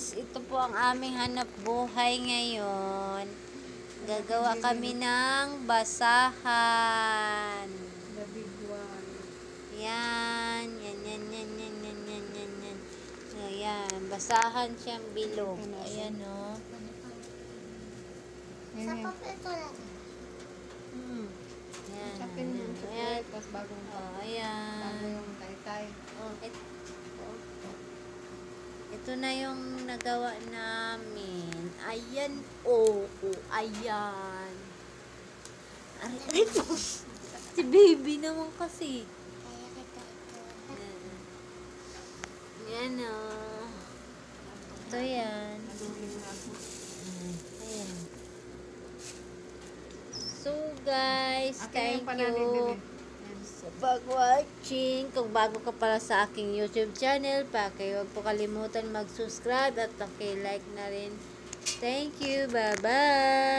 guys, ito po ang aming hanap buhay ngayon. Gagawa kami ng basahan. The big one. Yan. Ayan, basahan siyang bilog. Ayan, o. Sa papel ko lang. Ayan. Sapin mo yung Ayan. chocolate, tapos bagong Oh, ayan. bago yung tay-tay. Ito na yung nagawa namin. Ayan, oh, ayan. Aray po. Si baby naman kasi. Kaya kita ito. Yan, oh. Ito yan. Naduling na ako. Ayan. So, guys, Akin thank yung pananibili. you sa pag-watching. Kung bago ka pala sa aking YouTube channel, huwag po kalimutan mag-subscribe at paki-like na rin. Thank you. Bye-bye.